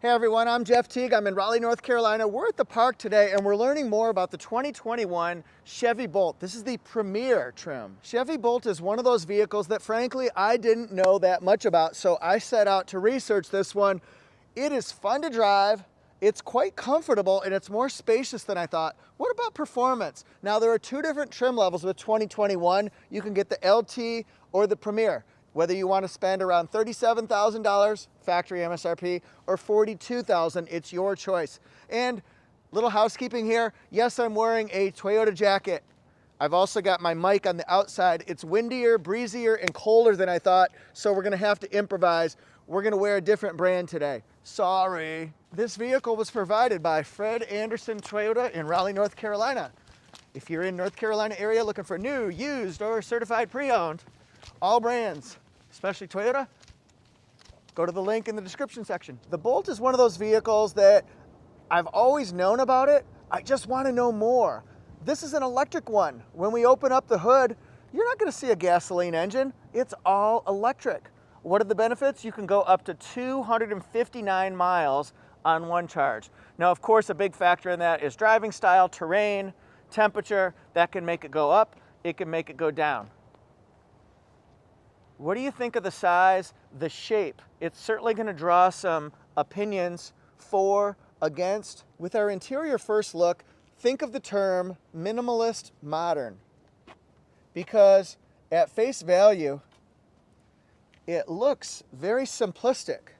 Hey everyone, I'm Jeff Teague. I'm in Raleigh, North Carolina. We're at the park today and we're learning more about the 2021 Chevy Bolt. This is the Premier trim. Chevy Bolt is one of those vehicles that frankly I didn't know that much about, so I set out to research this one. It is fun to drive, it's quite comfortable, and it's more spacious than I thought. What about performance? Now there are two different trim levels with 2021. You can get the LT or the Premier. Whether you want to spend around $37,000 factory MSRP or $42,000, it's your choice. And little housekeeping here. Yes, I'm wearing a Toyota jacket. I've also got my mic on the outside. It's windier, breezier, and colder than I thought, so we're gonna have to improvise. We're gonna wear a different brand today. Sorry. This vehicle was provided by Fred Anderson Toyota in Raleigh, North Carolina. If you're in North Carolina area looking for new, used, or certified pre-owned, all brands, especially Toyota, go to the link in the description section. The Bolt is one of those vehicles that I've always known about it. I just want to know more. This is an electric one. When we open up the hood, you're not going to see a gasoline engine. It's all electric. What are the benefits? You can go up to 259 miles on one charge. Now, of course, a big factor in that is driving style, terrain, temperature. That can make it go up. It can make it go down. What do you think of the size, the shape? It's certainly going to draw some opinions for, against. With our interior first look, think of the term minimalist modern, because at face value, it looks very simplistic.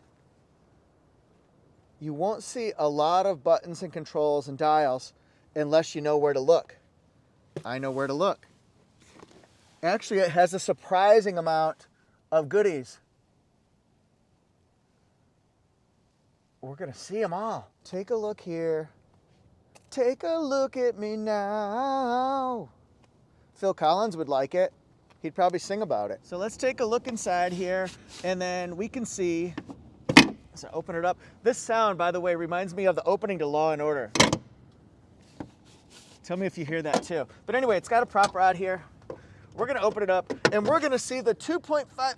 You won't see a lot of buttons and controls and dials unless you know where to look. I know where to look. Actually, it has a surprising amount of goodies. We're gonna see them all. Take a look here. Take a look at me now. Phil Collins would like it. He'd probably sing about it. So let's take a look inside here, and then we can see, so open it up. This sound, by the way, reminds me of the opening to Law and Order. Tell me if you hear that too. But anyway, it's got a prop rod here. We're gonna open it up and we're gonna see the 2.5,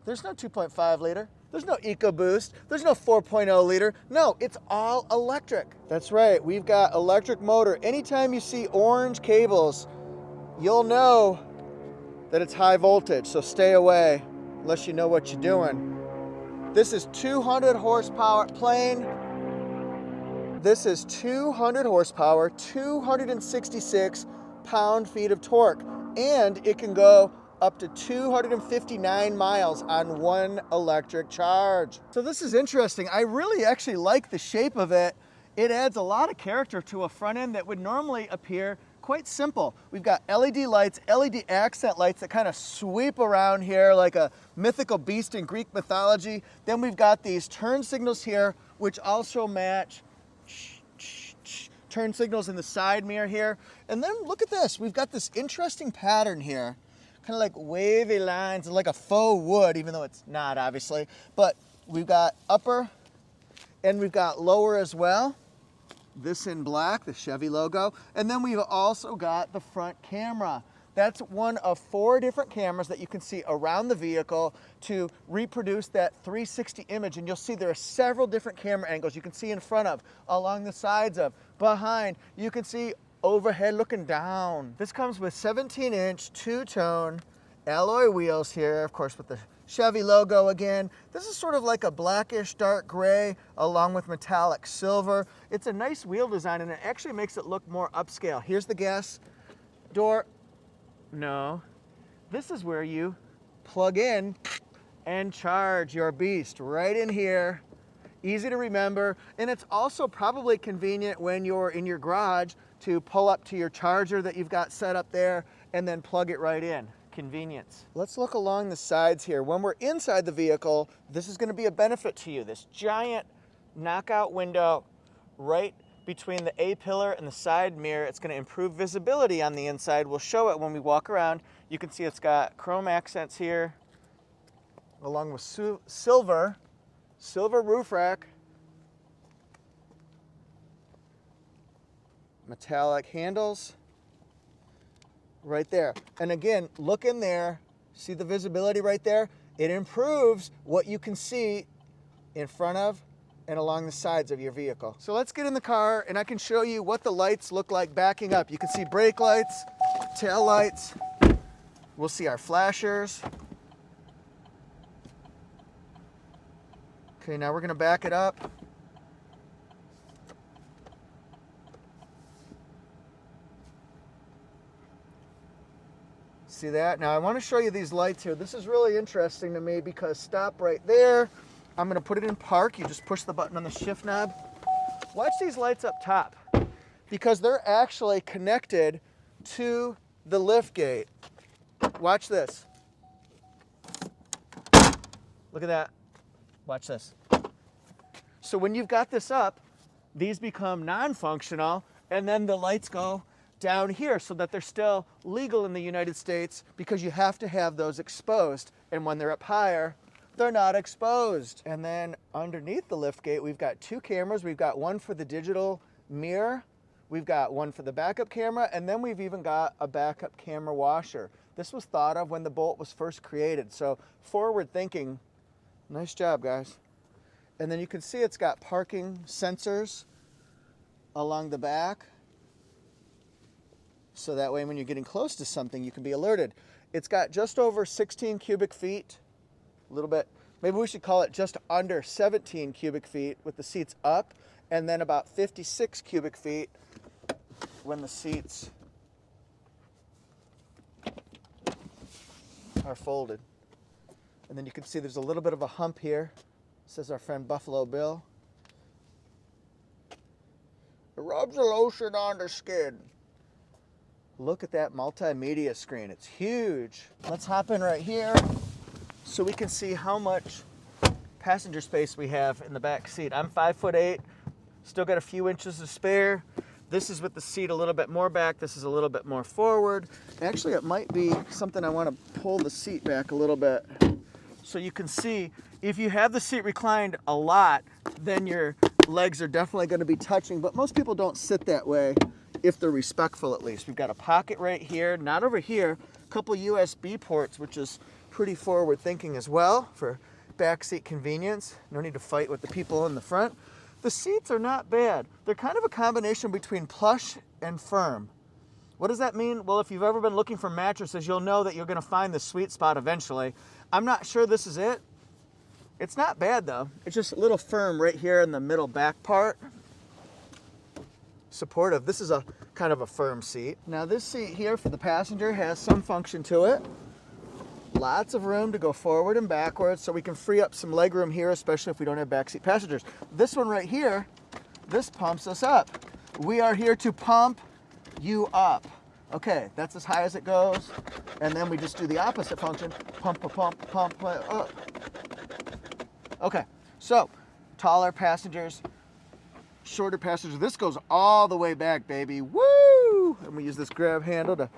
there's no 2.5 liter, there's no EcoBoost, there's no 4.0 liter, no, it's all electric. That's right, we've got electric motor. Anytime you see orange cables, you'll know that it's high voltage, so stay away unless you know what you're doing. This is 200 horsepower plain. This is 200 horsepower, 266 pound-feet of torque. And it can go up to 259 miles on one electric charge. So this is interesting. I really actually like the shape of it. It adds a lot of character to a front end that would normally appear quite simple. We've got LED lights, LED accent lights that kind of sweep around here like a mythical beast in Greek mythology. Then we've got these turn signals here, which also match turn signals in the side mirror here. And then look at this, we've got this interesting pattern here, kind of like wavy lines, like a faux wood, even though it's not obviously, but we've got upper and we've got lower as well. This in black, the Chevy logo. And then we've also got the front camera. That's one of 4 different cameras that you can see around the vehicle to reproduce that 360 image. And you'll see there are several different camera angles you can see in front of, along the sides of, behind. You can see overhead looking down. This comes with 17-inch two-tone alloy wheels here, of course with the Chevy logo again. This is sort of like a blackish dark gray along with metallic silver. It's a nice wheel design and it actually makes it look more upscale. Here's the gas door. No, this is where you plug in and charge your beast right in here. Easy to remember, and it's also probably convenient when you're in your garage to pull up to your charger that you've got set up there and then plug it right in. Convenience. Let's look along the sides here. When we're inside the vehicle, this is going to be a benefit to you. This giant knockout window right between the A-pillar and the side mirror. It's going to improve visibility on the inside. We'll show it when we walk around. You can see it's got chrome accents here, along with silver roof rack, metallic handles right there. And again, look in there, see the visibility right there? It improves what you can see in front of and along the sides of your vehicle. So let's get in the car and I can show you what the lights look like backing up. You can see brake lights, tail lights. We'll see our flashers. Okay, now we're gonna back it up. See that? Now I want to show you these lights here. This is really interesting to me because stop right there. I'm going to put it in park. You just push the button on the shift knob. Watch these lights up top because they're actually connected to the lift gate. Watch this. Look at that. Watch this. So when you've got this up, these become non-functional and then the lights go down here so that they're still legal in the United States because you have to have those exposed. And when they're up higher, they're not exposed. And then underneath the lift gate, we've got 2 cameras. We've got one for the digital mirror. We've got one for the backup camera. And then we've even got a backup camera washer. This was thought of when the Bolt was first created. So forward thinking, nice job, guys. And then you can see it's got parking sensors along the back. So that way when you're getting close to something, you can be alerted. It's got just over 16 cubic feet. A little bit, maybe we should call it just under 17 cubic feet with the seats up, and then about 56 cubic feet when the seats are folded. And then you can see there's a little bit of a hump here. Says our friend Buffalo Bill. It rubs the lotion on the skin. Look at that multimedia screen. It's huge. Let's hop in right here so we can see how much passenger space we have in the back seat. I'm 5'8", still got a few inches to spare. This is with the seat a little bit more back. This is a little bit more forward. Actually, it might be something I want to pull the seat back a little bit so you can see. If you have the seat reclined a lot, then your legs are definitely going to be touching, but most people don't sit that way if they're respectful at least. We've got a pocket right here, not over here, a couple USB ports, which is pretty forward thinking as well for backseat convenience. No need to fight with the people in the front. The seats are not bad. They're kind of a combination between plush and firm. What does that mean? Well, if you've ever been looking for mattresses, you'll know that you're going to find the sweet spot eventually. I'm not sure this is it. It's not bad though. It's just a little firm right here in the middle back part. Supportive. This is a kind of a firm seat. Now this seat here for the passenger has some function to it. Lots of room to go forward and backwards, so we can free up some leg room here, especially if we don't have backseat passengers. This one right here, this pumps us up. We are here to pump you up. Okay, that's as high as it goes. And then we just do the opposite function. Pump, up. Okay, so taller passengers, shorter passengers. This goes all the way back, baby. Woo! And we use this grab handle to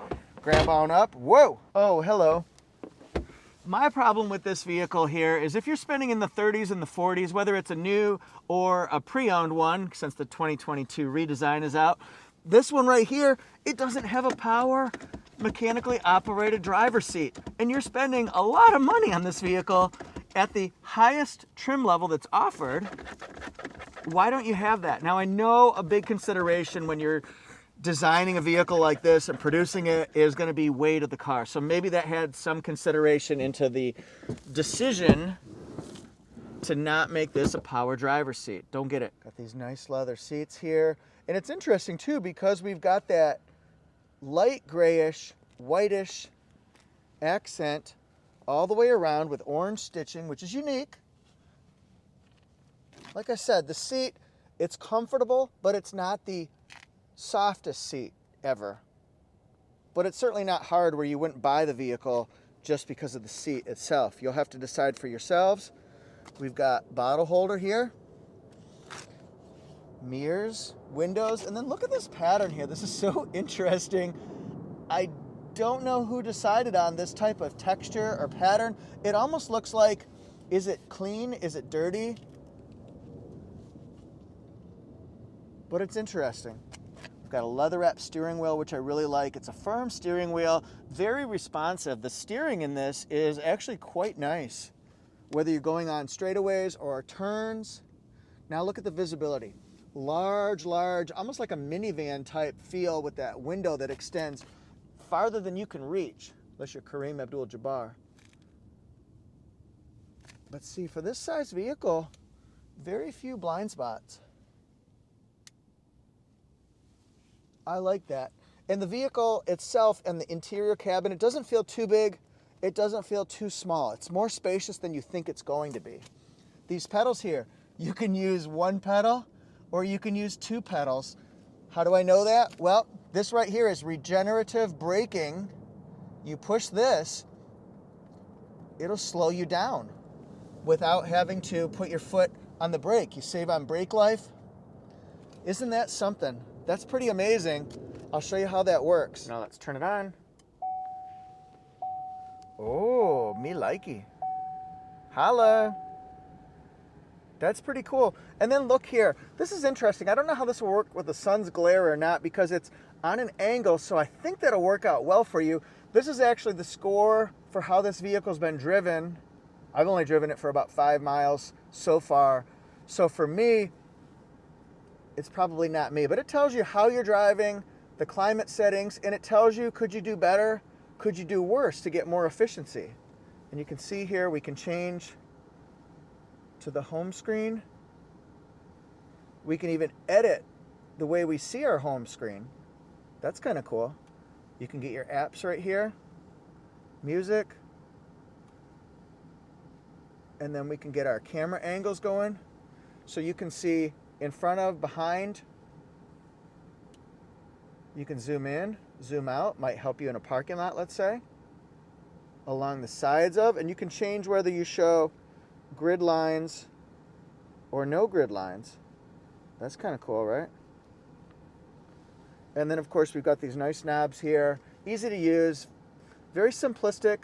grab on up. Whoa! Oh, hello. My problem with this vehicle here is if you're spending in the 30s and the 40s, whether it's a new or a pre-owned one, since the 2022 redesign is out, this one right here, it doesn't have a power mechanically operated driver's seat. And you're spending a lot of money on this vehicle at the highest trim level that's offered. Why don't you have that? Now I know a big consideration when you're designing a vehicle like this and producing it is going to be weight of the car. So maybe that had some consideration into the decision to not make this a power driver's seat. Don't get it. Got these nice leather seats here. And it's interesting too because we've got that light grayish, whitish accent all the way around with orange stitching, which is unique. Like I said, the seat, it's comfortable, but it's not the softest seat ever. But it's certainly not hard where you wouldn't buy the vehicle just because of the seat itself. You'll have to decide for yourselves. We've got bottle holder here, mirrors, windows, and then look at this pattern here. This is so interesting. I don't know who decided on this type of texture or pattern. It almost looks like, is it clean? Is it dirty? But it's interesting. We've got a leather wrap steering wheel, which I really like. It's a firm steering wheel, very responsive. The steering in this is actually quite nice, whether you're going on straightaways or turns. Now look at the visibility. Large, almost like a minivan type feel with that window that extends farther than you can reach, unless you're Kareem Abdul-Jabbar. But see, for this size vehicle, very few blind spots. I like that. And the vehicle itself and the interior cabin, it doesn't feel too big. It doesn't feel too small. It's more spacious than you think it's going to be. These pedals here, you can use one pedal or you can use two pedals. How do I know that? Well, this right here is regenerative braking. You push this, it'll slow you down without having to put your foot on the brake. You save on brake life. Isn't that something? That's pretty amazing. I'll show you how that works. Now let's turn it on. Oh, me likey. Holla. That's pretty cool. And then look here. This is interesting. I don't know how this will work with the sun's glare or not because it's on an angle, so I think that'll work out well for you. This is actually the score for how this vehicle's been driven. I've only driven it for about 5 miles so far. So for me, it's probably not me, but it tells you how you're driving, the climate settings, and it tells you, could you do better? Could you do worse to get more efficiency? And you can see here, we can change to the home screen. We can even edit the way we see our home screen. That's kind of cool. You can get your apps right here, music, and then we can get our camera angles going. So you can see in front of, behind. You can zoom in, zoom out, might help you in a parking lot, let's say. Along the sides of, and you can change whether you show grid lines or no grid lines. That's kind of cool, right? And then of course we've got these nice knobs here, easy to use, very simplistic,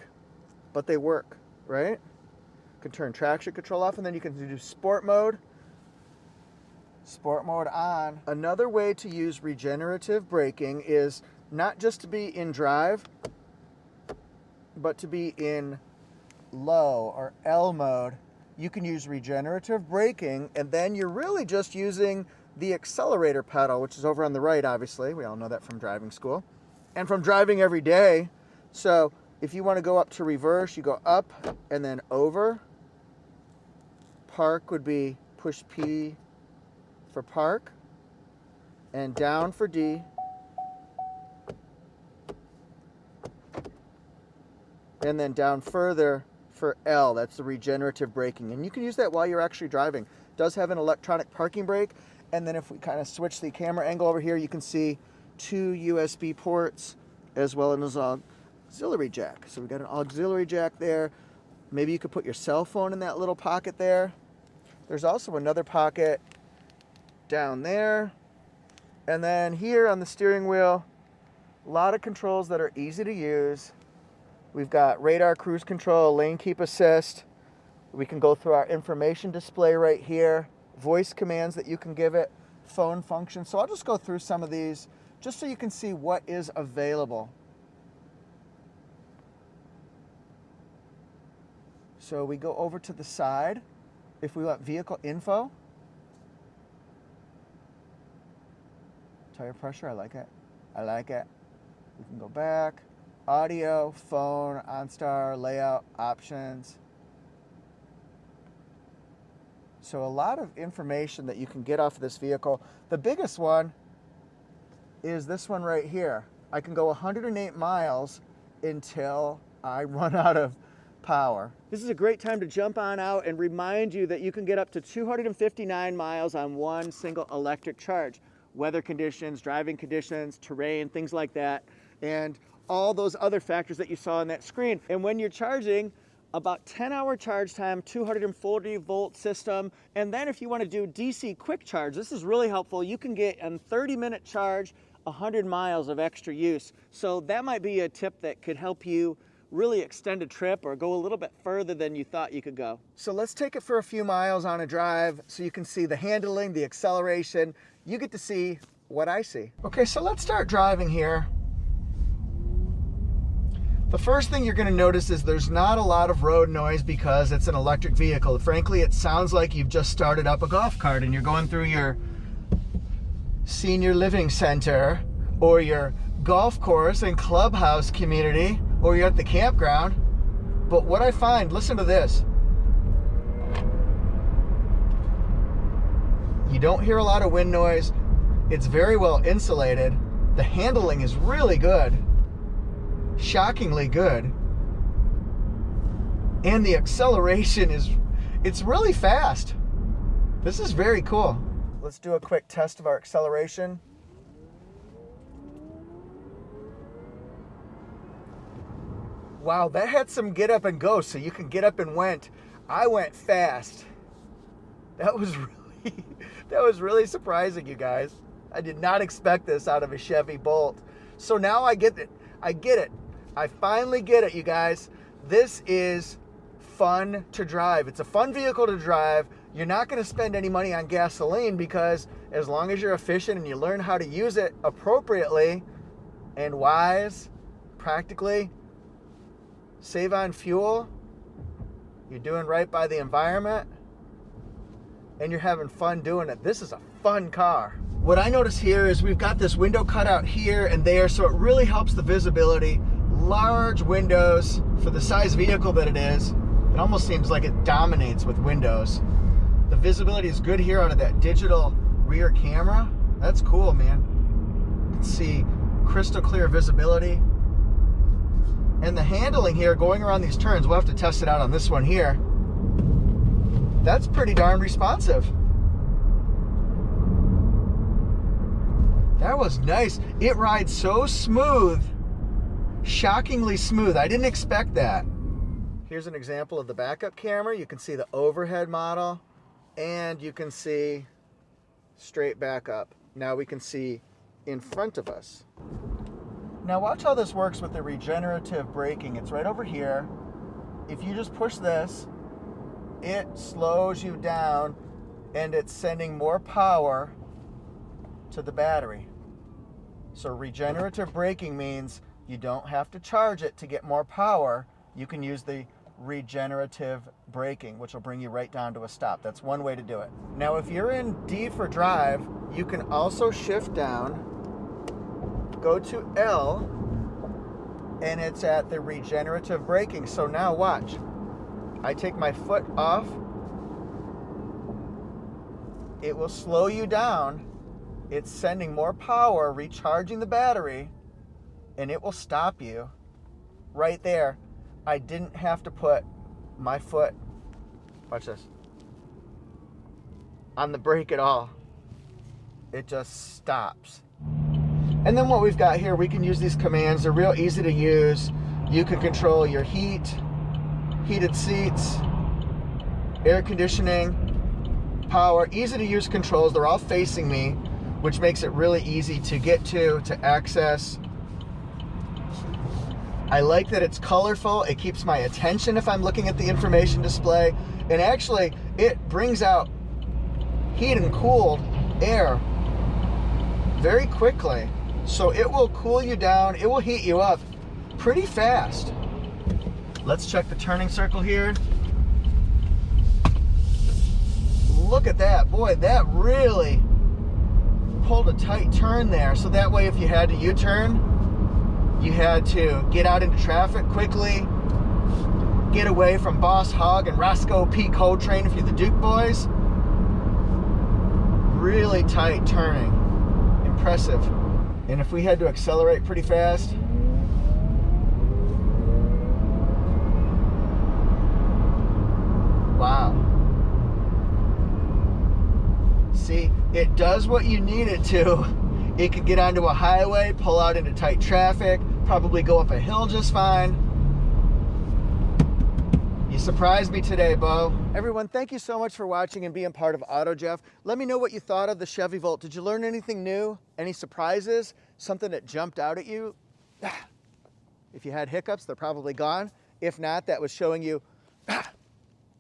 but they work, right? You can turn traction control off, and then you can do sport mode. Sport mode on. Another way to use regenerative braking is not just to be in drive, but to be in low or L mode. You can use regenerative braking, and then you're really just using the accelerator pedal, which is over on the right, obviously. We all know that from driving school and from driving every day. So if you want to go up to reverse, you go up and then over. Park would be push P for park, and down for D, and then down further for L. That's the regenerative braking, and you can use that while you're actually driving. It does have an electronic parking brake, and then if we kind of switch the camera angle over here, you can see 2 USB ports as well as an auxiliary jack. So we got an auxiliary jack there. Maybe you could put your cell phone in that little pocket there. There's also another pocket down there, and then here on the steering wheel, a lot of controls that are easy to use. We've got radar cruise control, lane keep assist. We can go through our information display right here, voice commands that you can give it, phone function. So I'll just go through some of these just so you can see what is available. So we go over to the side. If we want vehicle info, tire pressure, I like it. I like it. We can go back. Audio, phone, OnStar, layout, options. So a lot of information that you can get off of this vehicle. The biggest one is this one right here. I can go 108 miles until I run out of power. This is a great time to jump on out and remind you that you can get up to 259 miles on one single electric charge. Weather conditions, driving conditions, terrain, things like that, and all those other factors that you saw on that screen. And when you're charging, about 10-hour charge time, 240 volt system, and then if you want to do DC quick charge, this is really helpful. You can get a 30-minute charge, 100 miles of extra use. So that might be a tip that could help you really extend a trip or go a little bit further than you thought you could go. So let's take it for a few miles on a drive so you can see the handling, the acceleration. You get to see what I see. Okay, so let's start driving here. The first thing you're going to notice is there's not a lot of road noise because it's an electric vehicle. Frankly, it sounds like you've just started up a golf cart and you're going through your senior living center or your golf course and clubhouse community, or you're at the campground. But what I find, listen to this. You don't hear a lot of wind noise. It's very well insulated. The handling is really good. Shockingly good. And the acceleration it's really fast. This is very cool. Let's do a quick test of our acceleration. Wow, that had some get up and go, so you can get up and went. I went fast. That was really surprising, you guys. I did not expect this out of a Chevy Bolt. So now I get it. I finally get it, you guys. This is fun to drive. It's a fun vehicle to drive. You're not going to spend any money on gasoline because as long as you're efficient and you learn how to use it appropriately and wise, practically, save on fuel, you're doing right by the environment, and you're having fun doing it. This is a fun car. What I notice here is we've got this window cutout here and there, so it really helps the visibility. Large windows for the size vehicle that it is. It almost seems like it dominates with windows. The visibility is good here out of that digital rear camera. That's cool, man. You can see crystal clear visibility. And the handling here going around these turns, we'll have to test it out on this one here. That's pretty darn responsive. That was nice. It rides so smooth, shockingly smooth. I didn't expect that. Here's an example of the backup camera. You can see the overhead model and you can see straight back up. Now we can see in front of us. Now watch how this works with the regenerative braking. It's right over here. If you just push this, it slows you down and it's sending more power to the battery. So regenerative braking means you don't have to charge it to get more power. You can use the regenerative braking, which will bring you right down to a stop. That's one way to do it. Now if you're in D for drive, you can also shift down, go to L, and it's at the regenerative braking. So now watch. I take my foot off. It will slow you down. It's sending more power, recharging the battery, and it will stop you right there. I didn't have to put my foot, watch this, on the brake at all. It just stops. And then what we've got here, we can use these commands. They're real easy to use. You can control your heat, heated seats, air conditioning, power, easy to use controls. They're all facing me, which makes it really easy to get to access. I like that it's colorful. It keeps my attention if I'm looking at the information display. And actually, it brings out heat and cooled air very quickly. So it will cool you down. It will heat you up pretty fast. Let's check the turning circle here. Look at that. Boy, that really pulled a tight turn there. So that way if you had to U-turn, you had to get out into traffic quickly, get away from Boss Hogg and Roscoe P. Coltrane if you're the Duke boys. Really tight turning. Impressive. And if we had to accelerate pretty fast, wow. See, it does what you need it to. It could get onto a highway, pull out into tight traffic, probably go up a hill just fine. You surprised me today, Bo. Everyone, thank you so much for watching and being part of AutoJeff. Let me know what you thought of the Chevy Volt. Did you learn anything new? Any surprises? Something that jumped out at you? If you had hiccups, they're probably gone. If not, that was showing you,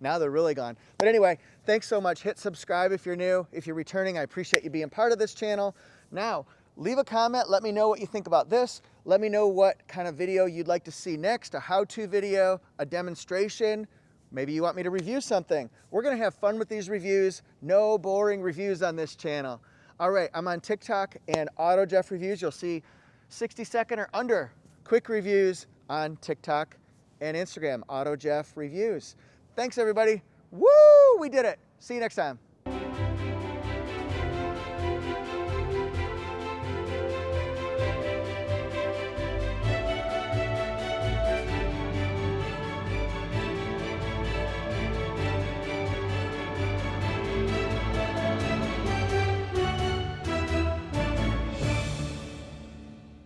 now they're really gone. But anyway, thanks so much. Hit subscribe if you're new. If you're returning, I appreciate you being part of this channel. Now, Leave a comment, let me know what you think about this. Let me know what kind of video you'd like to see next, a how-to video, a demonstration. Maybe you want me to review something. We're gonna have fun with these reviews. No boring reviews on this channel. All right, I'm on TikTok and AutoJeff Reviews. You'll see 60-second or under quick reviews on TikTok and Instagram, AutoJeff Reviews. Thanks everybody. Woo, we did it. See you next time.